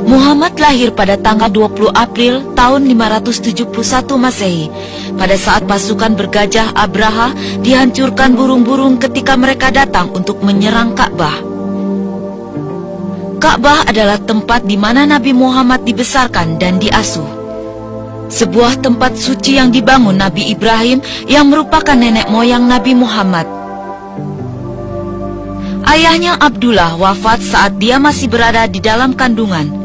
Muhammad lahir pada tanggal 20 April tahun 571 Masehi, pada saat pasukan bergajah Abraha dihancurkan burung-burung ketika mereka datang untuk menyerang Ka'bah. Ka'bah adalah tempat di mana Nabi Muhammad dibesarkan dan diasuh. Sebuah tempat suci yang dibangun Nabi Ibrahim yang merupakan nenek moyang Nabi Muhammad. Ayahnya Abdullah wafat saat dia masih berada di dalam kandungan.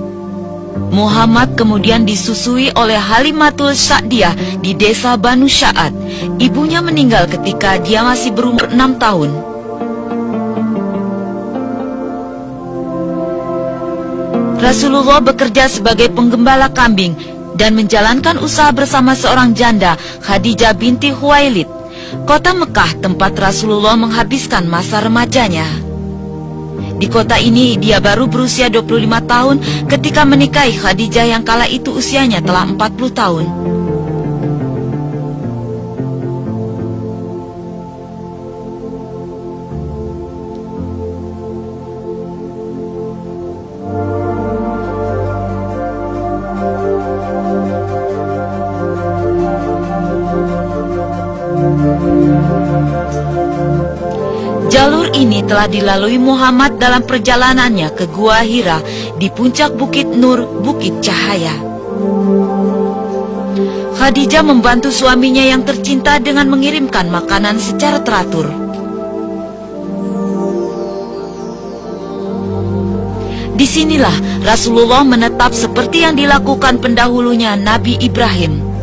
Muhammad kemudian disusui oleh Halimatul Sa'diyah di desa Banu Sya'ad. Ibunya meninggal ketika dia masih berumur 6 tahun. Rasulullah bekerja sebagai penggembala kambing dan menjalankan usaha bersama seorang janda, Khadijah binti Khuwailid, kota Mekah tempat Rasulullah menghabiskan masa remajanya. Di kota ini dia baru berusia 25 tahun ketika menikahi Khadijah yang kala itu usianya telah 40 tahun. Jalur ini telah dilalui Muhammad dalam perjalanannya ke Gua Hira di puncak Bukit Nur, Bukit Cahaya. Khadijah membantu suaminya yang tercinta dengan mengirimkan makanan secara teratur. Disinilah Rasulullah menetap seperti yang dilakukan pendahulunya Nabi Ibrahim.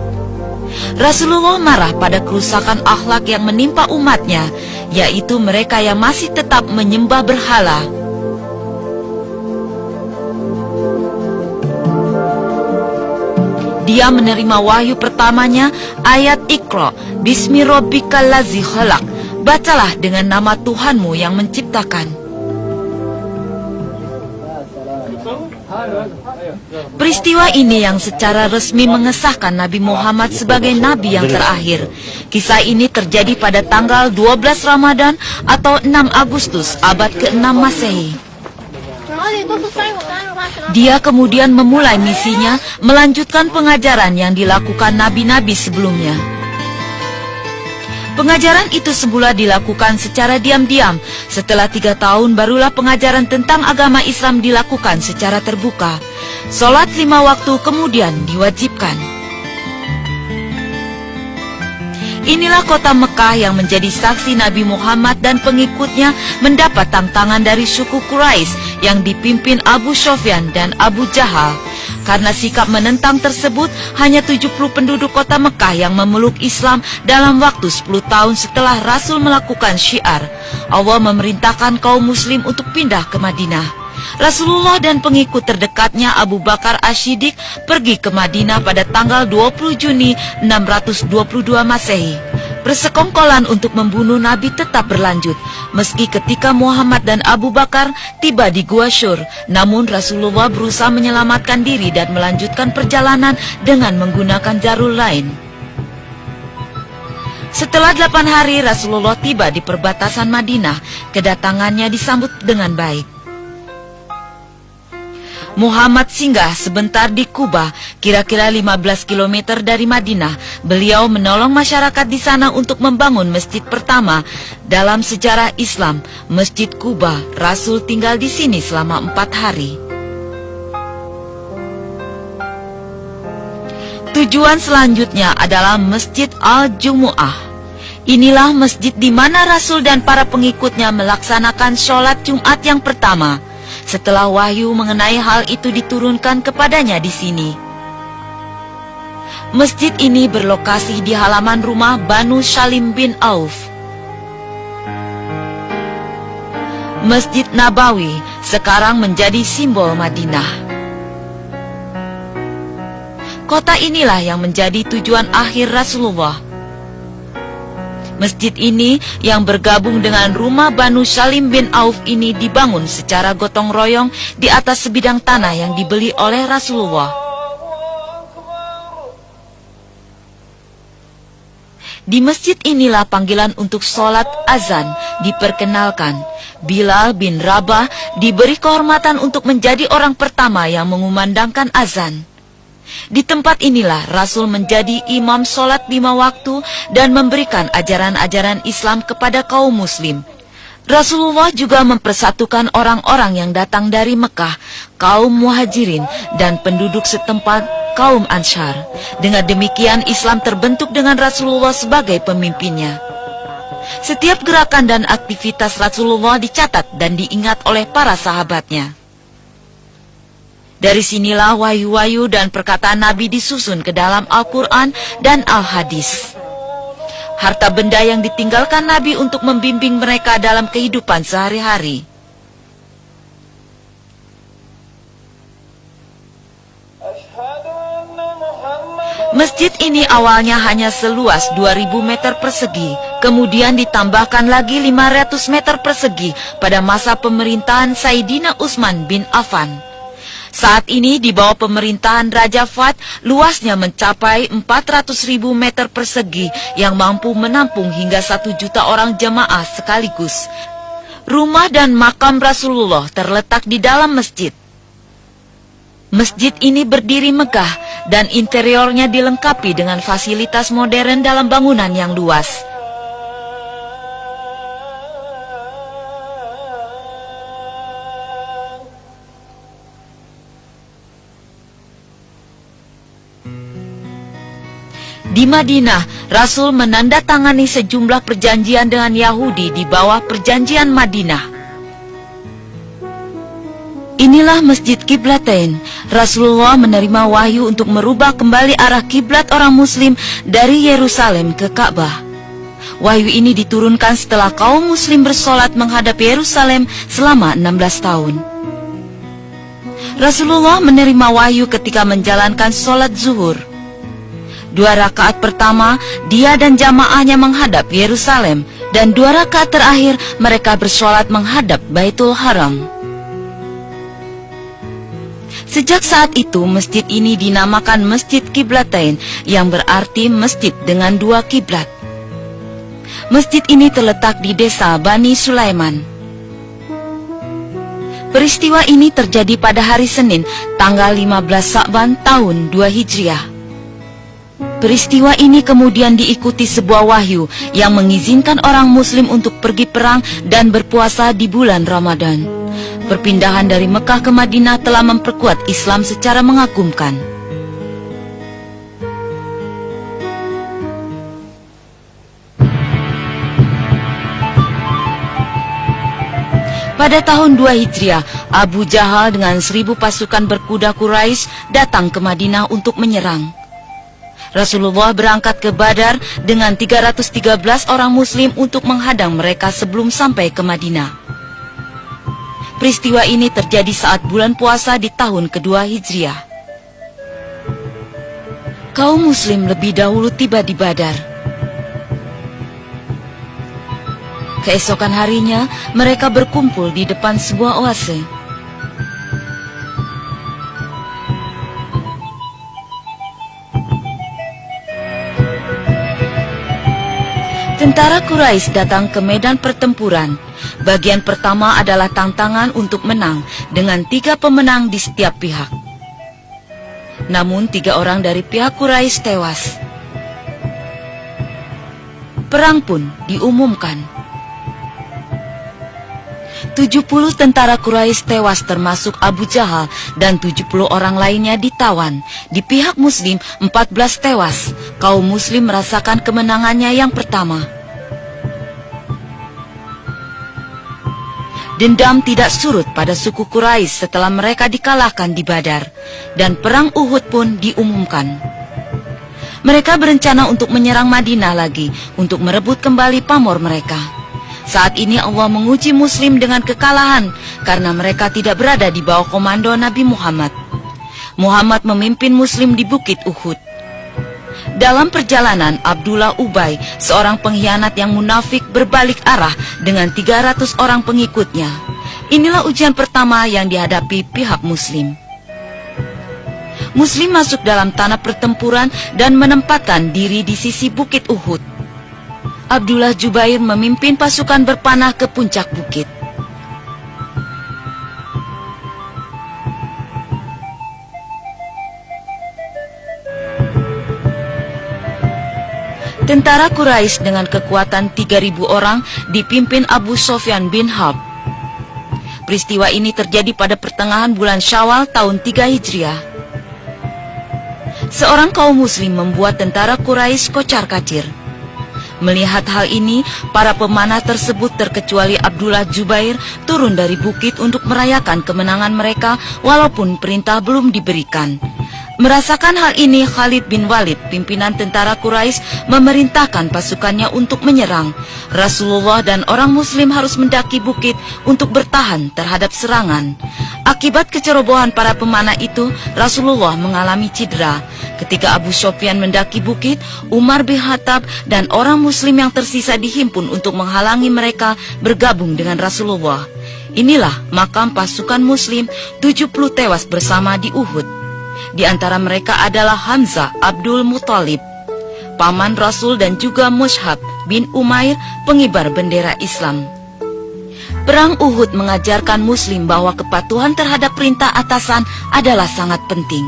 Rasulullah marah pada kerusakan akhlak yang menimpa umatnya, yaitu mereka yang masih tetap menyembah berhala. Dia menerima wahyu pertamanya, ayat Iqra, Bismi Rabbikal Ladzi Khalaq, bacalah dengan nama Tuhanmu yang menciptakan. Peristiwa ini yang secara resmi mengesahkan Nabi Muhammad sebagai Nabi yang terakhir. Kisah ini terjadi pada tanggal 12 Ramadan atau 6 Agustus abad ke-6 Masehi. Dia kemudian memulai misinya melanjutkan pengajaran yang dilakukan nabi-nabi sebelumnya. Pengajaran itu semula dilakukan secara diam-diam. Setelah 3 tahun barulah pengajaran tentang agama Islam dilakukan secara terbuka. Sholat 5 waktu kemudian diwajibkan. Inilah kota Mekah yang menjadi saksi Nabi Muhammad dan pengikutnya mendapat tantangan dari suku Quraisy yang dipimpin Abu Sufyan dan Abu Jahal. Karena sikap menentang tersebut, hanya 70 penduduk kota Mekah yang memeluk Islam dalam waktu 10 tahun setelah Rasul melakukan syiar. Allah memerintahkan kaum muslim untuk pindah ke Madinah. Rasulullah dan pengikut terdekatnya Abu Bakar As-Siddiq pergi ke Madinah pada tanggal 20 Juni 622 Masehi. Persekongkolan untuk membunuh Nabi tetap berlanjut, meski ketika Muhammad dan Abu Bakar tiba di Gua Syur. Namun Rasulullah berusaha menyelamatkan diri dan melanjutkan perjalanan dengan menggunakan jalur lain. Setelah 8 hari Rasulullah tiba di perbatasan Madinah. Kedatangannya disambut dengan baik. Muhammad singgah sebentar di Kuba, kira-kira 15 km dari Madinah. Beliau menolong masyarakat di sana untuk membangun masjid pertama dalam sejarah Islam, Masjid Kuba. Rasul tinggal di sini selama 4 hari. Tujuan selanjutnya adalah Masjid Al-Jumu'ah. Inilah masjid di mana Rasul dan para pengikutnya melaksanakan sholat Jumat yang pertama. Setelah wahyu mengenai hal itu diturunkan kepadanya di sini. Masjid ini berlokasi di halaman rumah Banu Salim bin Auf. Masjid Nabawi sekarang menjadi simbol Madinah. Kota inilah yang menjadi tujuan akhir Rasulullah. Masjid ini yang bergabung dengan rumah Banu Salim bin Auf ini dibangun secara gotong royong di atas sebidang tanah yang dibeli oleh Rasulullah. Di masjid inilah panggilan untuk sholat azan diperkenalkan. Bilal bin Rabah diberi kehormatan untuk menjadi orang pertama yang mengumandangkan azan. Di tempat inilah Rasul menjadi imam sholat 5 waktu dan memberikan ajaran-ajaran Islam kepada kaum muslim. Rasulullah juga mempersatukan orang-orang yang datang dari Mekah, kaum muhajirin dan penduduk setempat kaum Ansyar. Dengan demikian Islam terbentuk dengan Rasulullah sebagai pemimpinnya. Setiap gerakan dan aktivitas Rasulullah dicatat dan diingat oleh para sahabatnya. Dari sinilah wahyu-wahyu dan perkataan Nabi disusun ke dalam Al-Quran dan Al-Hadis. Harta benda yang ditinggalkan Nabi untuk membimbing mereka dalam kehidupan sehari-hari. Masjid ini awalnya hanya seluas 2000 meter persegi, kemudian ditambahkan lagi 500 meter persegi pada masa pemerintahan Sayyidina Utsman bin Affan. Saat ini di bawah pemerintahan Raja Fat, luasnya mencapai 400.000 meter persegi yang mampu menampung hingga 1 juta orang jemaah sekaligus. Rumah dan makam Rasulullah terletak di dalam masjid. Masjid ini berdiri megah dan interiornya dilengkapi dengan fasilitas modern dalam bangunan yang luas. Di Madinah, Rasul menandatangani sejumlah perjanjian dengan Yahudi di bawah perjanjian Madinah. Inilah Masjid Qiblatain. Rasulullah menerima wahyu untuk merubah kembali arah kiblat orang muslim dari Yerusalem ke Ka'bah. Wahyu ini diturunkan setelah kaum muslim bersolat menghadap Yerusalem selama 16 tahun. Rasulullah menerima wahyu ketika menjalankan solat zuhur. 2 rakaat pertama, dia dan jamaahnya menghadap Yerusalem, dan 2 rakaat terakhir mereka bersolat menghadap Baitul Haram. Sejak saat itu, masjid ini dinamakan Masjid Qiblatain, yang berarti masjid dengan 2 kiblat. Masjid ini terletak di desa Bani Sulaiman. Peristiwa ini terjadi pada hari Senin, tanggal 15 Sa'ban tahun 2 Hijriah. Peristiwa ini kemudian diikuti sebuah wahyu yang mengizinkan orang muslim untuk pergi perang dan berpuasa di bulan Ramadan. Perpindahan dari Mekah ke Madinah telah memperkuat Islam secara mengagumkan. Pada tahun 2 Hijriah, Abu Jahal dengan 1000 pasukan berkuda Quraisy datang ke Madinah untuk menyerang. Rasulullah berangkat ke Badar dengan 313 orang muslim untuk menghadang mereka sebelum sampai ke Madinah. Peristiwa ini terjadi saat bulan puasa di tahun kedua Hijriah. Kaum muslim lebih dahulu tiba di Badar. Keesokan harinya, mereka berkumpul di depan sebuah oase. Tentara Quraisy datang ke medan pertempuran. Bagian pertama adalah tantangan untuk menang dengan 3 pemenang di setiap pihak. Namun 3 orang dari pihak Quraisy tewas. Perang pun diumumkan. 70 tentara Quraisy tewas termasuk Abu Jahal dan 70 orang lainnya ditawan. Di pihak muslim 14 tewas. Kaum muslim merasakan kemenangannya yang pertama. Dendam tidak surut pada suku Quraisy setelah mereka dikalahkan di Badar, dan perang Uhud pun diumumkan. Mereka berencana untuk menyerang Madinah lagi untuk merebut kembali pamor mereka. Saat ini Allah menguji muslim dengan kekalahan karena mereka tidak berada di bawah komando Nabi Muhammad. Muhammad memimpin muslim di Bukit Uhud. Dalam perjalanan, Abdullah Ubay, seorang pengkhianat yang munafik, berbalik arah dengan 300 orang pengikutnya. Inilah ujian pertama yang dihadapi pihak muslim. Muslim masuk dalam tanah pertempuran dan menempatkan diri di sisi Bukit Uhud. Abdullah Jubair memimpin pasukan berpanah ke puncak bukit. Tentara Quraisy dengan kekuatan 3.000 orang dipimpin Abu Sufyan bin Harb. Peristiwa ini terjadi pada pertengahan bulan Syawal tahun 3 Hijriah. Seorang kaum muslim membuat tentara Quraisy kocar-kacir. Melihat hal ini, para pemanah tersebut terkecuali Abdullah Jubair turun dari bukit untuk merayakan kemenangan mereka walaupun perintah belum diberikan. Merasakan hal ini, Khalid bin Walid, pimpinan tentara Quraisy, memerintahkan pasukannya untuk menyerang. Rasulullah dan orang muslim harus mendaki bukit untuk bertahan terhadap serangan. Akibat kecerobohan para pemanah itu, Rasulullah mengalami cedera. Ketika Abu Sufyan mendaki bukit, Umar bin Khattab dan orang muslim yang tersisa dihimpun untuk menghalangi mereka bergabung dengan Rasulullah. Inilah makam pasukan muslim, 70 tewas bersama di Uhud. Di antara mereka adalah Hamzah Abdul Muthalib, paman Rasul, dan juga Mus'hab bin Umair, pengibar bendera Islam. Perang Uhud mengajarkan muslim bahwa kepatuhan terhadap perintah atasan adalah sangat penting.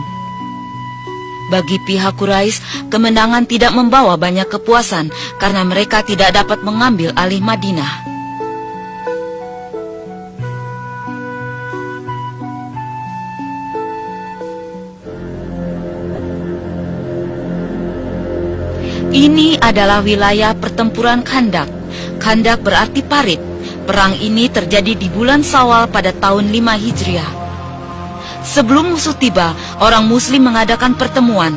Bagi pihak Quraisy, kemenangan tidak membawa banyak kepuasan karena mereka tidak dapat mengambil alih Madinah. Ini adalah wilayah pertempuran Khandak. Khandak berarti parit. Perang ini terjadi di bulan Syawal pada tahun 5 Hijriah. Sebelum musuh tiba, orang muslim mengadakan pertemuan.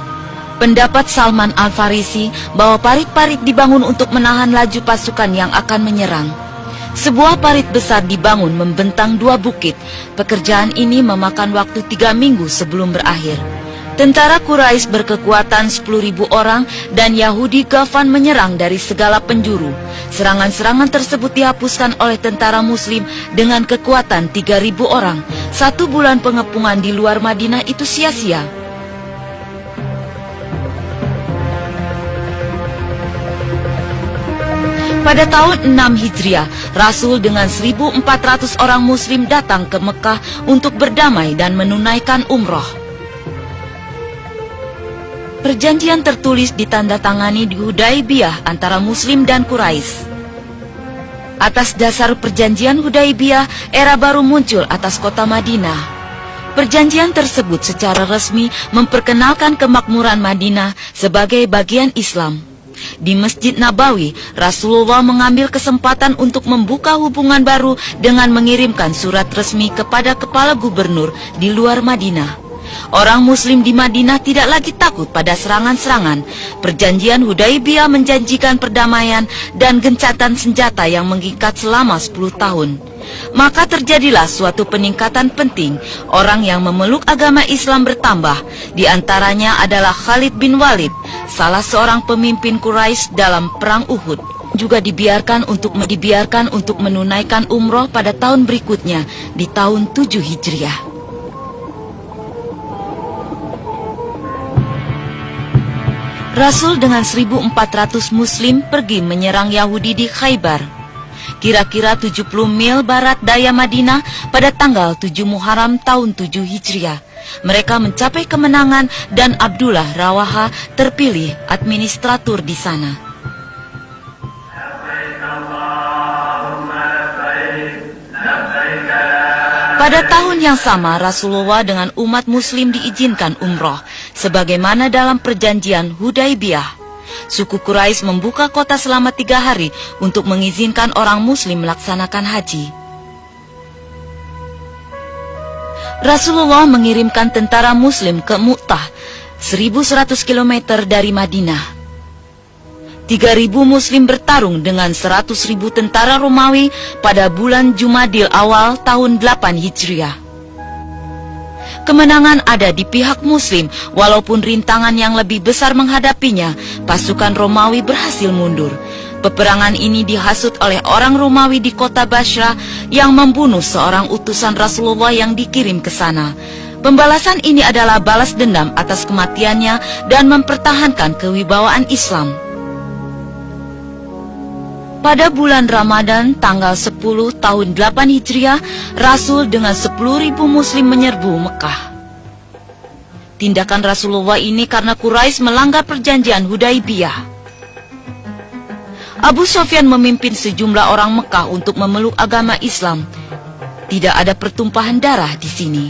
Pendapat Salman Al-Farisi bahwa parit-parit dibangun untuk menahan laju pasukan yang akan menyerang. Sebuah parit besar dibangun membentang 2 bukit. Pekerjaan ini memakan waktu 3 minggu sebelum berakhir. Tentara Quraisy berkekuatan 10.000 orang dan Yahudi Ghafan menyerang dari segala penjuru. Serangan-serangan tersebut dihapuskan oleh tentara muslim dengan kekuatan 3.000 orang. 1 bulan pengepungan di luar Madinah itu sia-sia. Pada tahun 6 Hijriah, Rasul dengan 1.400 orang muslim datang ke Mekah untuk berdamai dan menunaikan umroh. Perjanjian tertulis ditandatangani di Hudaibiyah antara Muslim dan Quraisy. Atas dasar perjanjian Hudaibiyah, era baru muncul atas kota Madinah. Perjanjian tersebut secara resmi memperkenalkan kemakmuran Madinah sebagai bagian Islam. Di Masjid Nabawi, Rasulullah mengambil kesempatan untuk membuka hubungan baru dengan mengirimkan surat resmi kepada kepala gubernur di luar Madinah. Orang muslim di Madinah tidak lagi takut pada serangan-serangan. Perjanjian Hudaibiyah menjanjikan perdamaian dan gencatan senjata yang mengikat selama 10 tahun. Maka terjadilah suatu peningkatan penting. Orang yang memeluk agama Islam bertambah. Di antaranya adalah Khalid bin Walid, salah seorang pemimpin Quraisy dalam perang Uhud. Juga dibiarkan untuk menunaikan umroh pada tahun berikutnya di tahun 7 Hijriah. Rasul dengan 1.400 muslim pergi menyerang Yahudi di Khaybar, kira-kira 70 mil barat daya Madinah pada tanggal 7 Muharram tahun 7 Hijriah. Mereka mencapai kemenangan dan Abdullah Rawaha terpilih administratur di sana. Pada tahun yang sama, Rasulullah dengan umat muslim diizinkan umroh, sebagaimana dalam perjanjian Hudaibiyah. Suku Quraisy membuka kota selama 3 hari untuk mengizinkan orang muslim melaksanakan haji. Rasulullah mengirimkan tentara muslim ke Mu'tah, 1.100 km dari Madinah. 3.000 muslim bertarung dengan 100.000 tentara Romawi pada bulan Jumadil awal tahun 8 Hijriah. Kemenangan ada di pihak muslim, walaupun rintangan yang lebih besar menghadapinya, pasukan Romawi berhasil mundur. Peperangan ini dihasut oleh orang Romawi di kota Basra yang membunuh seorang utusan Rasulullah yang dikirim ke sana. Pembalasan ini adalah balas dendam atas kematiannya dan mempertahankan kewibawaan Islam. Pada bulan Ramadan tanggal 10 tahun 8 Hijriah, Rasul dengan 10.000 muslim menyerbu Mekah. Tindakan Rasulullah ini karena Quraisy melanggar perjanjian Hudaibiyah. Abu Sufyan memimpin sejumlah orang Mekah untuk memeluk agama Islam. Tidak ada pertumpahan darah di sini.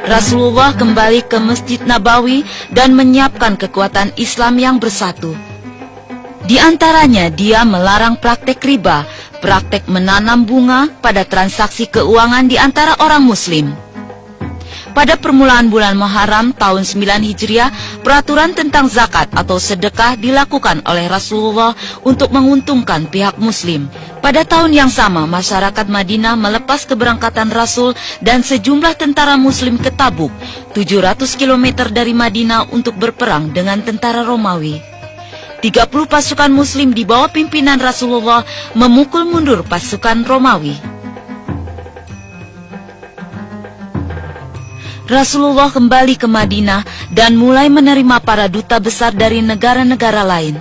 Rasulullah kembali ke Masjid Nabawi dan menyiapkan kekuatan Islam yang bersatu. Di antaranya dia melarang praktek riba, praktek menanam bunga pada transaksi keuangan di antara orang Muslim. Pada permulaan bulan Muharram tahun 9 Hijriah, peraturan tentang zakat atau sedekah dilakukan oleh Rasulullah untuk menguntungkan pihak Muslim. Pada tahun yang sama, masyarakat Madinah melepas keberangkatan Rasul dan sejumlah tentara Muslim ke Tabuk, 700 km dari Madinah untuk berperang dengan tentara Romawi. 30 pasukan Muslim di bawah pimpinan Rasulullah memukul mundur pasukan Romawi. Rasulullah kembali ke Madinah dan mulai menerima para duta besar dari negara-negara lain.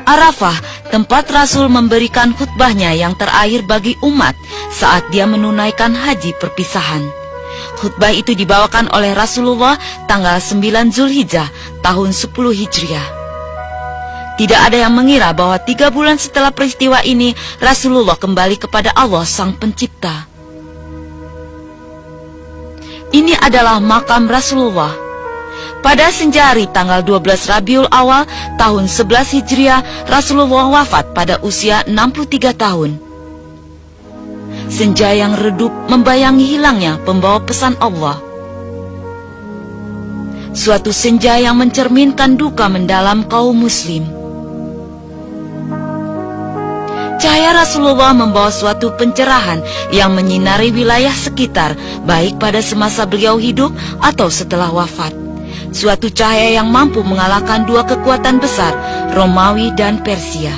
Arafah, tempat Rasul memberikan khutbahnya yang terakhir bagi umat saat dia menunaikan haji perpisahan. Khutbah itu dibawakan oleh Rasulullah tanggal 9 Zulhijjah tahun 10 Hijriah. Tidak ada yang mengira bahwa 3 bulan setelah peristiwa ini Rasulullah kembali kepada Allah Sang Pencipta. Ini adalah makam Rasulullah. Pada senja hari tanggal 12 Rabiul Awal tahun 11 Hijriah, Rasulullah wafat pada usia 63 tahun. Senja yang redup membayangi hilangnya pembawa pesan Allah. Suatu senja yang mencerminkan duka mendalam kaum Muslim. Cahaya Rasulullah membawa suatu pencerahan yang menyinari wilayah sekitar, baik pada semasa beliau hidup atau setelah wafat. Suatu cahaya yang mampu mengalahkan dua kekuatan besar, Romawi dan Persia.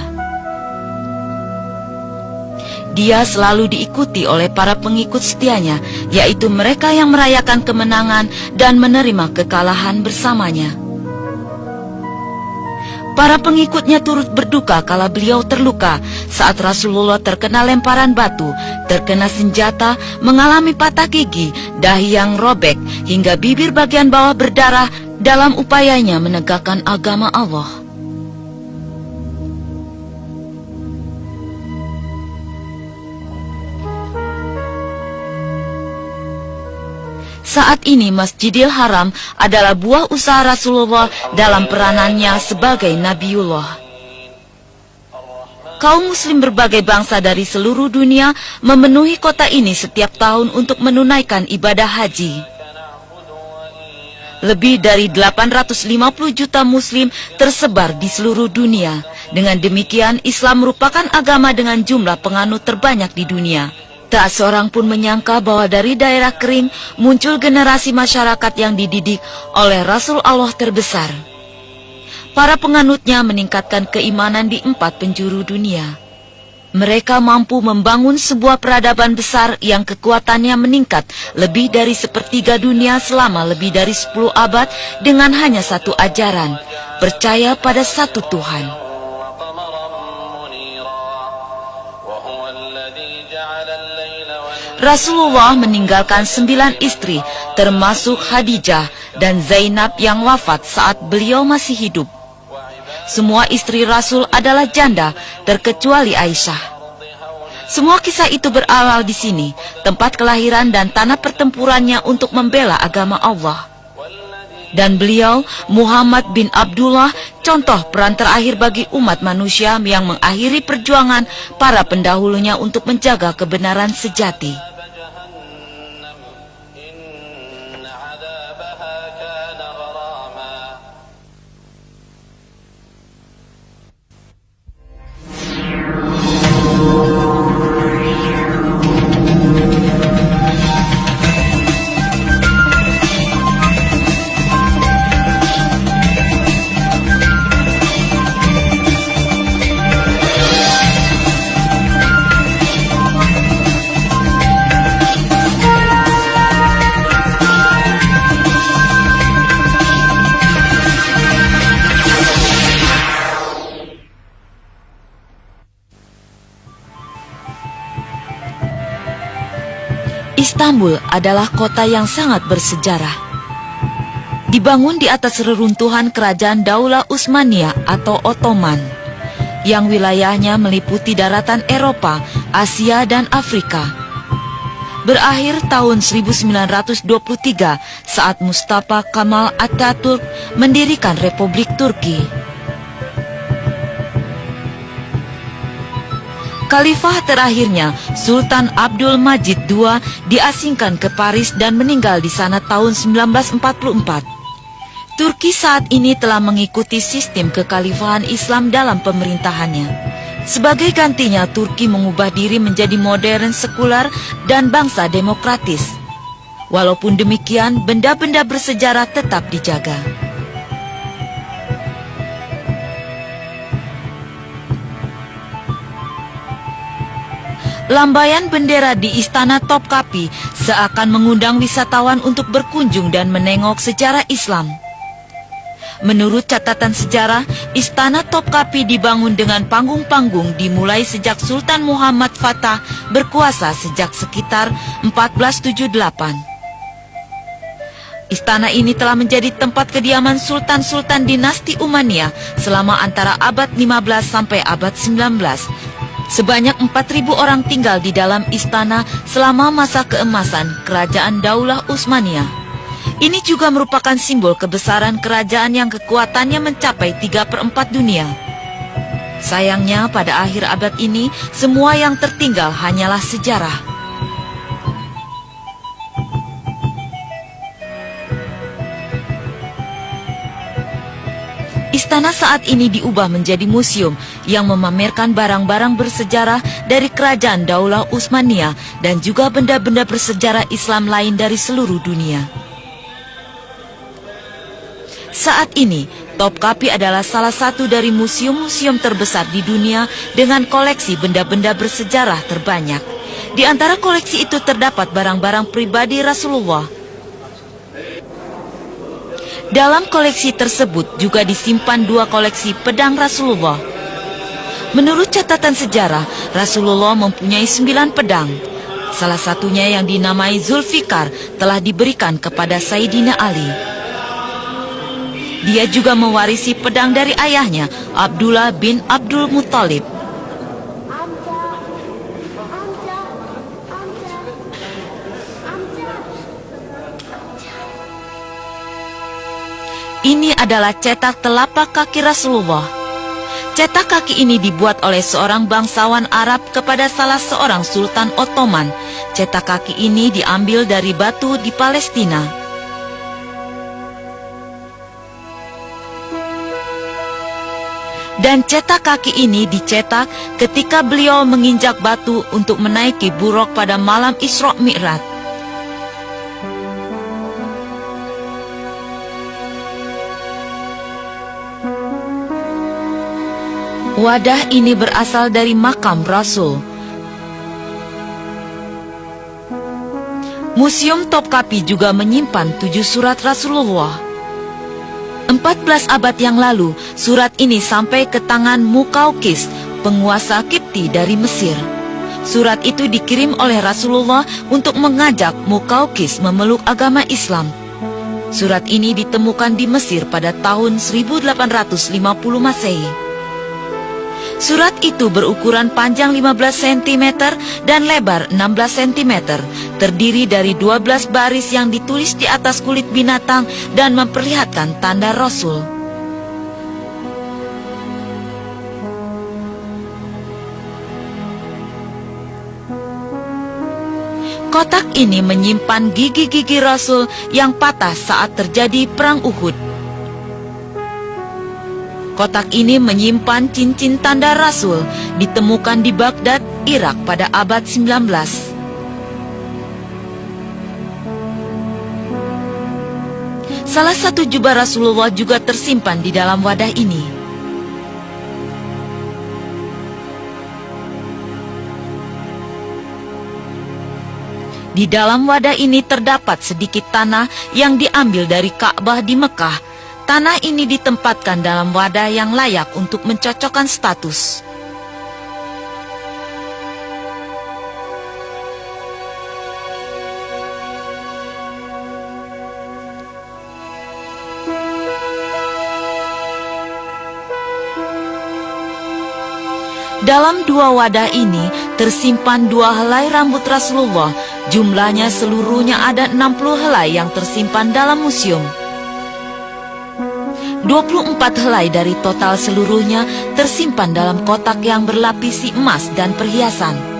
Dia selalu diikuti oleh para pengikut setianya, yaitu mereka yang merayakan kemenangan dan menerima kekalahan bersamanya. Para pengikutnya turut berduka kala beliau terluka saat Rasulullah terkena lemparan batu, terkena senjata, mengalami patah gigi, dahi yang robek, hingga bibir bagian bawah berdarah dalam upayanya menegakkan agama Allah. Saat ini Masjidil Haram adalah buah usaha Rasulullah dalam peranannya sebagai Nabiullah. Kaum Muslim berbagai bangsa dari seluruh dunia memenuhi kota ini setiap tahun untuk menunaikan ibadah haji. Lebih dari 850 juta Muslim tersebar di seluruh dunia. Dengan demikian, Islam merupakan agama dengan jumlah penganut terbanyak di dunia. Tak seorang pun menyangka bahwa dari daerah kering muncul generasi masyarakat yang dididik oleh Rasul Allah terbesar. Para penganutnya meningkatkan keimanan di 4 penjuru dunia. Mereka mampu membangun sebuah peradaban besar yang kekuatannya meningkat lebih dari 1/3 dunia selama lebih dari 10 abad dengan hanya satu ajaran, percaya pada satu Tuhan. Rasulullah meninggalkan 9 istri, termasuk Khadijah dan Zainab yang wafat saat beliau masih hidup. Semua istri Rasul adalah janda, terkecuali Aisyah. Semua kisah itu berawal di sini, tempat kelahiran dan tanah pertempurannya untuk membela agama Allah. Dan beliau, Muhammad bin Abdullah, contoh peran terakhir bagi umat manusia yang mengakhiri perjuangan para pendahulunya untuk menjaga kebenaran sejati. Istanbul adalah kota yang sangat bersejarah. Dibangun di atas reruntuhan kerajaan Daulah Utsmaniyah atau Ottoman, yang wilayahnya meliputi daratan Eropa, Asia, dan Afrika. Berakhir tahun 1923 saat Mustafa Kemal Atatürk mendirikan Republik Turki. Khalifah terakhirnya, Sultan Abdul Majid II, diasingkan ke Paris dan meninggal di sana tahun 1944. Turki saat ini telah mengikuti sistem kekhalifahan Islam dalam pemerintahannya. Sebagai gantinya, Turki mengubah diri menjadi modern, sekular, dan bangsa demokratis. Walaupun demikian, benda-benda bersejarah tetap dijaga. Lambaian bendera di Istana Topkapi seakan mengundang wisatawan untuk berkunjung dan menengok sejarah Islam. Menurut catatan sejarah, Istana Topkapi dibangun dengan panggung-panggung dimulai sejak Sultan Muhammad Fatah berkuasa sejak sekitar 1478. Istana ini telah menjadi tempat kediaman sultan-sultan dinasti Umayyah selama antara abad 15 sampai abad 19. Sebanyak 4.000 orang tinggal di dalam istana selama masa keemasan Kerajaan Daulah Utsmaniyah. Ini juga merupakan simbol kebesaran kerajaan yang kekuatannya mencapai 3/4 dunia. Sayangnya pada akhir abad ini, semua yang tertinggal hanyalah sejarah. Istana saat ini diubah menjadi museum yang memamerkan barang-barang bersejarah dari kerajaan Daulah Utsmaniyah dan juga benda-benda bersejarah Islam lain dari seluruh dunia. Saat ini, Topkapi adalah salah satu dari museum-museum terbesar di dunia dengan koleksi benda-benda bersejarah terbanyak. Di antara koleksi itu terdapat barang-barang pribadi Rasulullah. Dalam koleksi tersebut juga disimpan 2 koleksi pedang Rasulullah. Menurut catatan sejarah, Rasulullah mempunyai 9 pedang. Salah satunya yang dinamai Zulfikar telah diberikan kepada Sayyidina Ali. Dia juga mewarisi pedang dari ayahnya, Abdullah bin Abdul Muthalib. Ini adalah cetak telapak kaki Rasulullah. Cetak kaki ini dibuat oleh seorang bangsawan Arab kepada salah seorang Sultan Ottoman. Cetak kaki ini diambil dari batu di Palestina. Dan cetak kaki ini dicetak ketika beliau menginjak batu untuk menaiki buraq pada malam Isra Mi'raj. Wadah ini berasal dari makam Rasul. Museum Topkapi juga menyimpan 7 surat Rasulullah. 14 abad yang lalu, surat ini sampai ke tangan Muqawqis, penguasa Kipti dari Mesir. Surat itu dikirim oleh Rasulullah untuk mengajak Muqawqis memeluk agama Islam. Surat ini ditemukan di Mesir pada tahun 1850 Masehi. Surat itu berukuran panjang 15 cm dan lebar 16 cm, terdiri dari 12 baris yang ditulis di atas kulit binatang dan memperlihatkan tanda Rasul. Kotak ini menyimpan gigi-gigi Rasul yang patah saat terjadi Perang Uhud. Kotak ini menyimpan cincin tanda Rasul, ditemukan di Baghdad, Irak pada abad 19. Salah satu jubah Rasulullah juga tersimpan di dalam wadah ini. Di dalam wadah ini terdapat sedikit tanah yang diambil dari Ka'bah di Mekah. Tanah ini ditempatkan dalam wadah yang layak untuk mencocokkan status. Dalam dua wadah ini tersimpan 2 helai rambut Rasulullah. Jumlahnya seluruhnya ada 60 helai yang tersimpan dalam museum. 24 helai dari total seluruhnya tersimpan dalam kotak yang berlapisi emas dan perhiasan.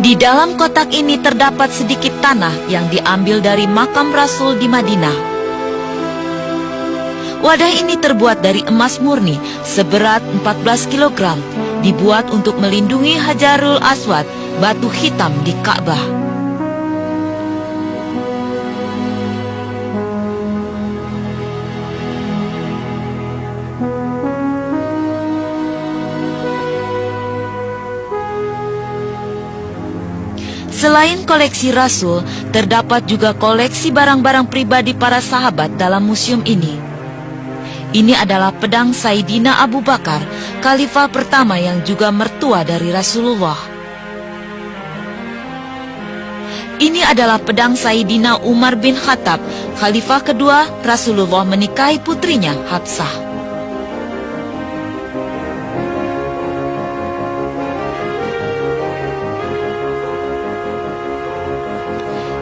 Di dalam kotak ini terdapat sedikit tanah yang diambil dari makam Rasul di Madinah. Wadah ini terbuat dari emas murni seberat 14 kg, dibuat untuk melindungi Hajarul Aswad, batu hitam di Ka'bah. Selain koleksi Rasul, terdapat juga koleksi barang-barang pribadi para sahabat dalam museum ini. Ini adalah pedang Sayyidina Abu Bakar, khalifah pertama yang juga mertua dari Rasulullah. Ini adalah pedang Sayyidina Umar bin Khattab, khalifah kedua Rasulullah menikahi putrinya Hafsah.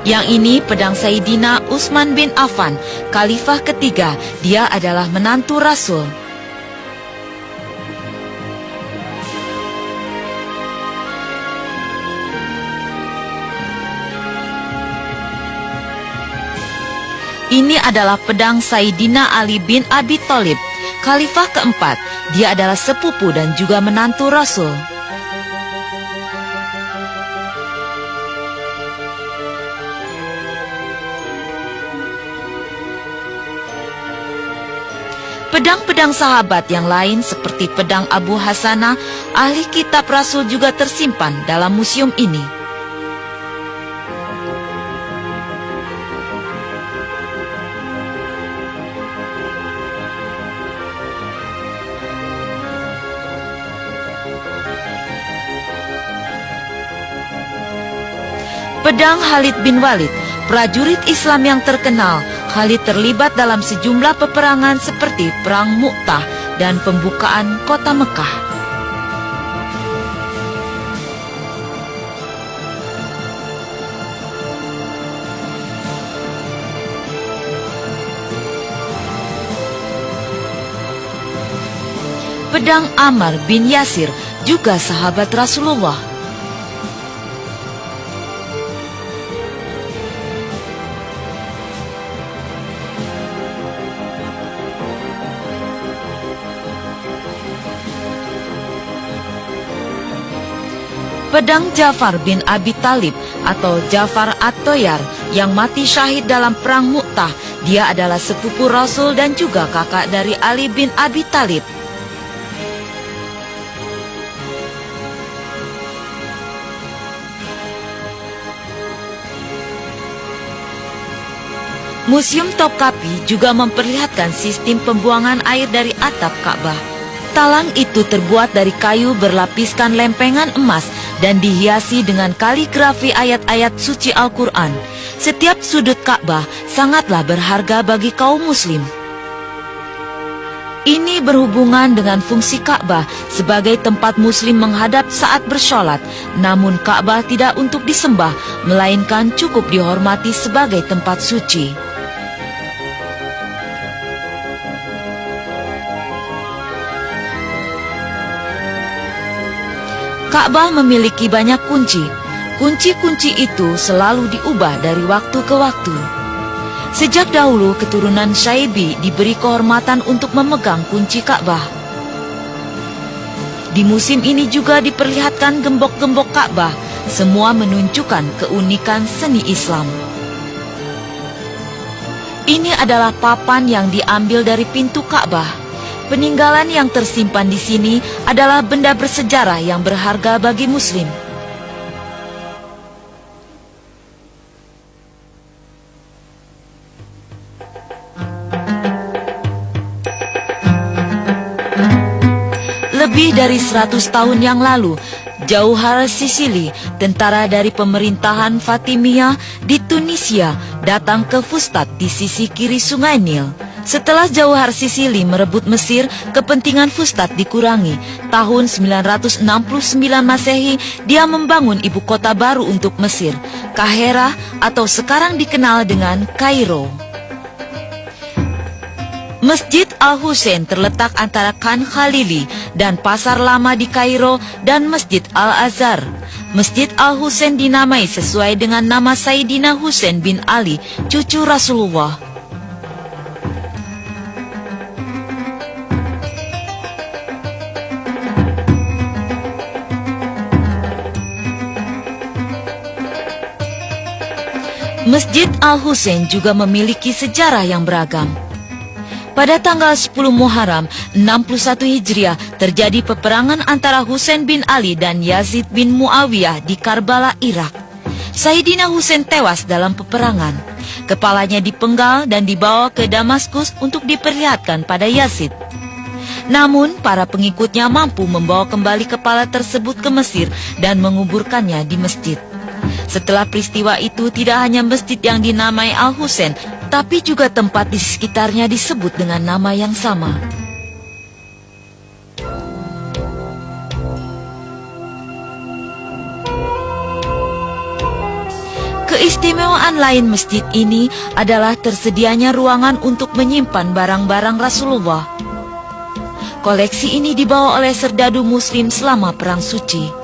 Yang ini pedang Sayyidina Utsman bin Affan, khalifah ketiga. Dia adalah menantu Rasul. Ini adalah pedang Sayyidina Ali bin Abi Thalib, khalifah keempat. Dia adalah sepupu dan juga menantu Rasul. Pedang-pedang sahabat yang lain seperti pedang Abu Hasanah, ahli kitab Rasul juga tersimpan dalam museum ini. Pedang Khalid bin Walid, prajurit Islam yang terkenal. Khalid terlibat dalam sejumlah peperangan seperti Perang Mu'tah dan pembukaan kota Mekah. Pedang Ammar bin Yasir, juga sahabat Rasulullah. Pedang Ja'far bin Abi Thalib atau Ja'far At-Toyar yang mati syahid dalam Perang Mu'tah. Dia adalah sepupu Rasul dan juga kakak dari Ali bin Abi Thalib. Museum Topkapi juga memperlihatkan sistem pembuangan air dari atap Ka'bah. Talang itu terbuat dari kayu berlapiskan lempengan emas dan dihiasi dengan kaligrafi ayat-ayat suci Al-Quran. Setiap sudut Ka'bah sangatlah berharga bagi kaum muslim. Ini berhubungan dengan fungsi Ka'bah sebagai tempat muslim menghadap saat bersholat. Namun Ka'bah tidak untuk disembah, melainkan cukup dihormati sebagai tempat suci. Ka'bah memiliki banyak kunci. Kunci-kunci itu selalu diubah dari waktu ke waktu. Sejak dahulu keturunan Syaibi diberi kehormatan untuk memegang kunci Ka'bah. Di musim ini juga diperlihatkan gembok-gembok Ka'bah. Semua menunjukkan keunikan seni Islam. Ini adalah papan yang diambil dari pintu Ka'bah. Peninggalan yang tersimpan di sini adalah benda bersejarah yang berharga bagi muslim. Lebih dari 100 tahun yang lalu, Jauhar Sisili, tentara dari pemerintahan Fatimiyah di Tunisia, datang ke Fustat di sisi kiri Sungai Nil. Setelah Jauhar Sisili merebut Mesir, kepentingan Fustat dikurangi. Tahun 969 Masehi, dia membangun ibu kota baru untuk Mesir, Kahera, atau sekarang dikenal dengan Kairo. Masjid Al-Husain terletak antara Khan Khalili dan Pasar Lama di Kairo dan Masjid Al-Azhar. Masjid Al-Husain dinamai sesuai dengan nama Sayyidina Husain bin Ali, cucu Rasulullah. Masjid Al-Husain juga memiliki sejarah yang beragam. Pada tanggal 10 Muharram 61 Hijriah terjadi peperangan antara Husain bin Ali dan Yazid bin Muawiyah di Karbala, Irak. Sayyidina Husain tewas dalam peperangan. Kepalanya dipenggal dan dibawa ke Damaskus untuk diperlihatkan pada Yazid. Namun, para pengikutnya mampu membawa kembali kepala tersebut ke Mesir dan menguburkannya di masjid. Setelah peristiwa itu, tidak hanya masjid yang dinamai Al-Husain, tapi juga tempat di sekitarnya disebut dengan nama yang sama. Keistimewaan lain masjid ini adalah tersedianya ruangan untuk menyimpan barang-barang Rasulullah. Koleksi ini dibawa oleh serdadu Muslim selama Perang Suci.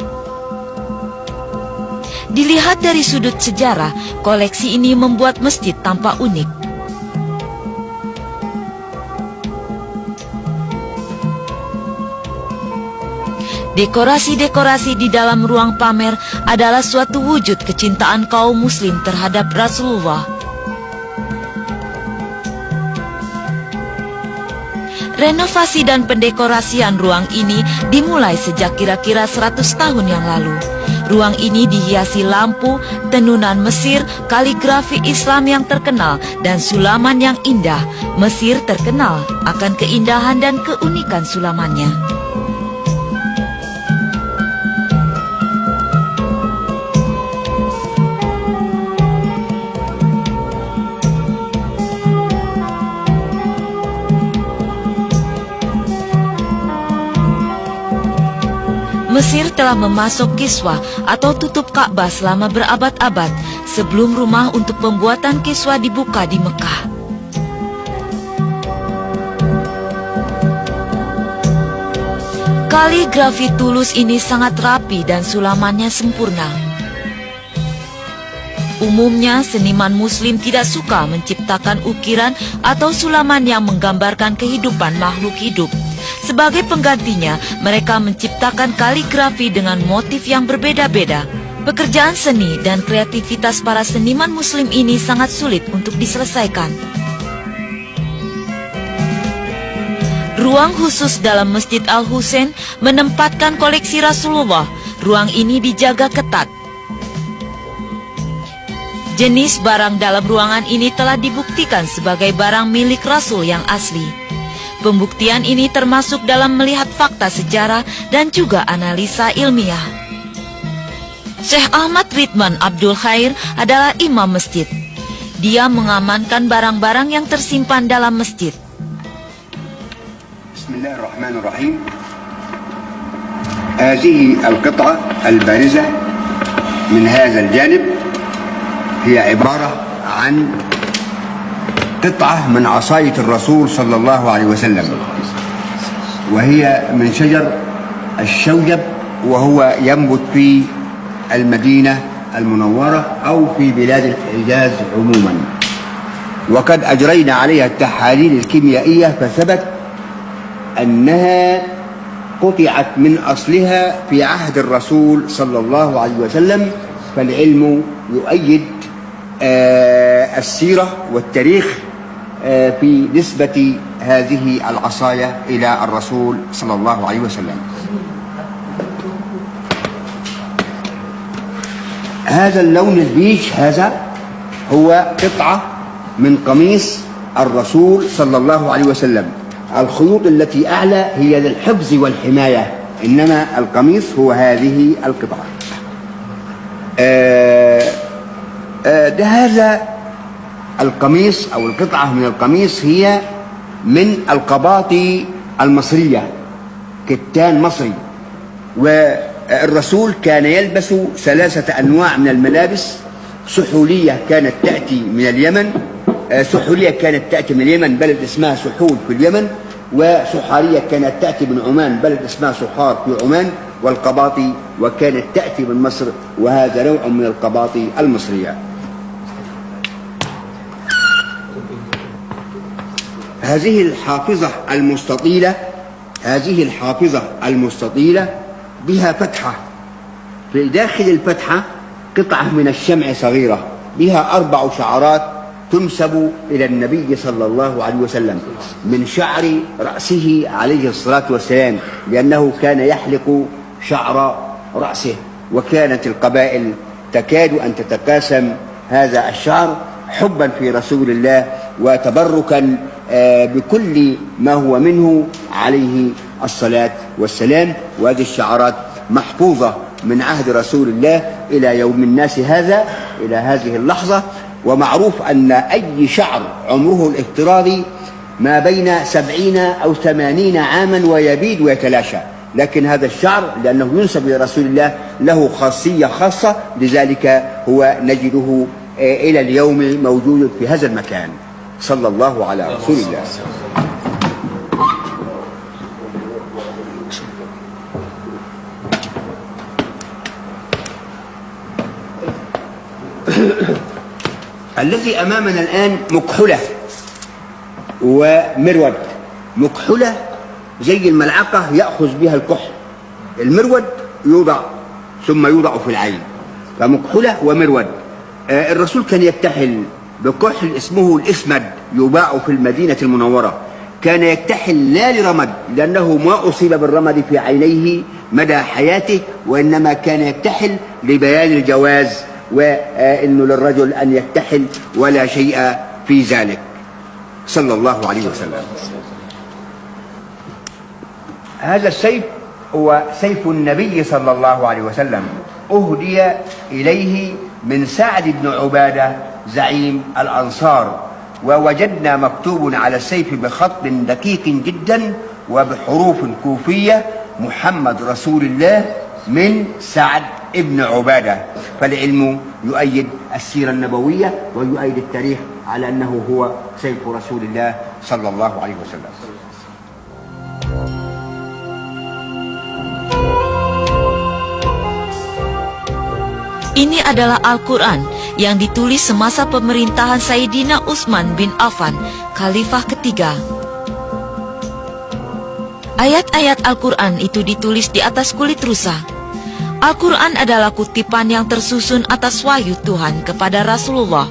Dilihat dari sudut sejarah, koleksi ini membuat masjid tampak unik. Dekorasi-dekorasi di dalam ruang pamer adalah suatu wujud kecintaan kaum muslim terhadap Rasulullah. Renovasi dan pendekorasian ruang ini dimulai sejak kira-kira 100 tahun yang lalu. Ruang ini dihiasi lampu, tenunan Mesir, kaligrafi Islam yang terkenal, dan sulaman yang indah. Mesir terkenal akan keindahan dan keunikan sulamannya. Mesir telah memasok kiswah atau tutup Ka'bah selama berabad-abad sebelum rumah untuk pembuatan kiswah dibuka di Mekah. Kaligrafi tulus ini sangat rapi dan sulamannya sempurna. Umumnya, seniman muslim tidak suka menciptakan ukiran atau sulaman yang menggambarkan kehidupan makhluk hidup. Sebagai penggantinya, mereka menciptakan kaligrafi dengan motif yang berbeda-beda. Pekerjaan seni dan kreativitas para seniman muslim ini sangat sulit untuk diselesaikan. Ruang khusus dalam Masjid Al-Husain menempatkan koleksi Rasulullah. Ruang ini dijaga ketat. Jenis barang dalam ruangan ini telah dibuktikan sebagai barang milik Rasul yang asli. Pembuktian ini termasuk dalam melihat fakta sejarah dan juga analisa ilmiah. Syekh Ahmad Ridwan Abdul Khair adalah imam masjid. Dia mengamankan barang-barang yang tersimpan dalam masjid. Bismillahirrahmanirrahim. هذه القطعة البارزة من هذا الجانب هي عبارة عن قطعة من عصاية الرسول صلى الله عليه وسلم، وهي من شجر الشوجب، وهو ينبت في المدينة المنورة أو في بلاد الحجاز عموما. وقد أجرينا عليها التحاليل الكيميائية فثبت أنها قطعت من أصلها في عهد الرسول صلى الله عليه وسلم، فالعلم يؤيد السيرة والتاريخ في نسبة هذه العصاية إلى الرسول صلى الله عليه وسلم. هذا اللون البيج هذا هو قطعة من قميص الرسول صلى الله عليه وسلم. الخيوط التي أعلى هي للحفظ والحماية إنما القميص هو هذه القطعة. هذا القميص أو القطعة من القميص هي من القباطي المصرية، كتان مصري. والرسول كان يلبس 3 أنواع من الملابس. سحولية كانت تأتي من اليمن، بلد اسمها سحول في اليمن، وسحارية كانت تأتي من عمان، بلد اسمها سحار في عمان، والقباطي وكانت تأتي من مصر، وهذا نوع من القباطي المصرية. هذه الحافظة المستطيلة بها فتحة، في داخل الفتحة قطعة من الشمع صغيرة بها 4 شعرات تنسب إلى النبي صلى الله عليه وسلم من شعر رأسه عليه الصلاة والسلام، لأنه كان يحلق شعر رأسه، وكانت القبائل تكاد أن تتقاسم هذا الشعر حبا في رسول الله وتبركا بكل ما هو منه عليه الصلاة والسلام. وهذه الشعرات محفوظة من عهد رسول الله إلى يوم الناس هذا، إلى هذه اللحظة. ومعروف أن أي شعر عمره الافتراضي ما بين 70 أو 80 عاما ويبيد ويتلاشى، لكن هذا الشعر لأنه ينسب إلى رسول الله له خاصية خاصة، لذلك هو نجده إلى اليوم موجود في هذا المكان. صلى الله على رسول الله. الذي أمامنا الآن مكحلة ومرود. مكحلة زي الملعقة يأخذ بها الكحل، المرود يوضع ثم يوضع في العين، فمكحلة ومرود. الرسول كان يكتحل بكحل اسمه الإسمد، يباع في المدينة المنورة. كان يكتحل لا لرمد، لأنه ما أصيب بالرمد في عينيه مدى حياته، وإنما كان يكتحل لبيان الجواز، وإنه للرجل أن يكتحل ولا شيء في ذلك، صلى الله عليه وسلم. هذا السيف هو سيف النبي صلى الله عليه وسلم، أهدي إليه من سعد بن عبادة زعيم الأنصار، ووجدنا مكتوب على السيف بخط دقيق جدا وبحروف كوفية: محمد رسول الله من سعد ابن عبادة. فالعلم يؤيد السيرة النبوية ويؤيد التاريخ على أنه هو سيف رسول الله صلى الله عليه وسلم. Ini adalah Al-Quran yang ditulis semasa pemerintahan Sayyidina Utsman bin Affan, Khalifah ketiga. Ayat-ayat Al-Quran itu ditulis di atas kulit rusa. Al-Quran adalah kutipan yang tersusun atas wahyu Tuhan kepada Rasulullah.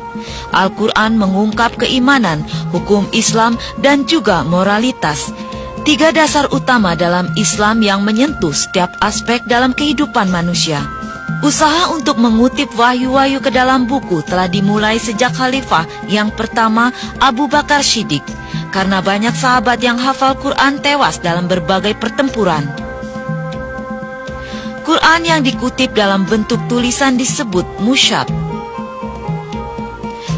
Al-Quran mengungkap keimanan, hukum Islam, dan juga moralitas. 3 dasar utama dalam Islam yang menyentuh setiap aspek dalam kehidupan manusia. Usaha untuk mengutip wahyu-wahyu ke dalam buku telah dimulai sejak Khalifah yang pertama Abu Bakar Shiddiq, karena banyak sahabat yang hafal Quran tewas dalam berbagai pertempuran. Quran yang dikutip dalam bentuk tulisan disebut mushaf.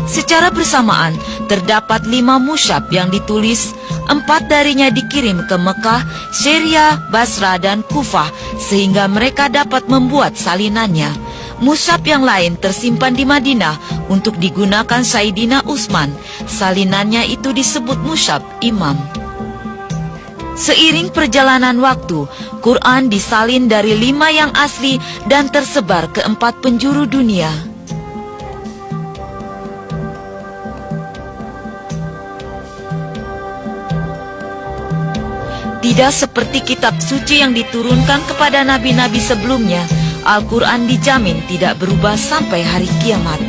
Secara bersamaan, terdapat 5 mushaf yang ditulis, 4 darinya dikirim ke Mekah, Syria, Basra, dan Kufah, sehingga mereka dapat membuat salinannya. Mushaf yang lain tersimpan di Madinah untuk digunakan Sayyidina Utsman. Salinannya itu disebut mushaf Imam. Seiring perjalanan waktu, Quran disalin dari 5 yang asli dan tersebar ke 4 penjuru dunia. Tidak seperti kitab suci yang diturunkan kepada nabi-nabi sebelumnya, Al-Quran dijamin tidak berubah sampai hari kiamat.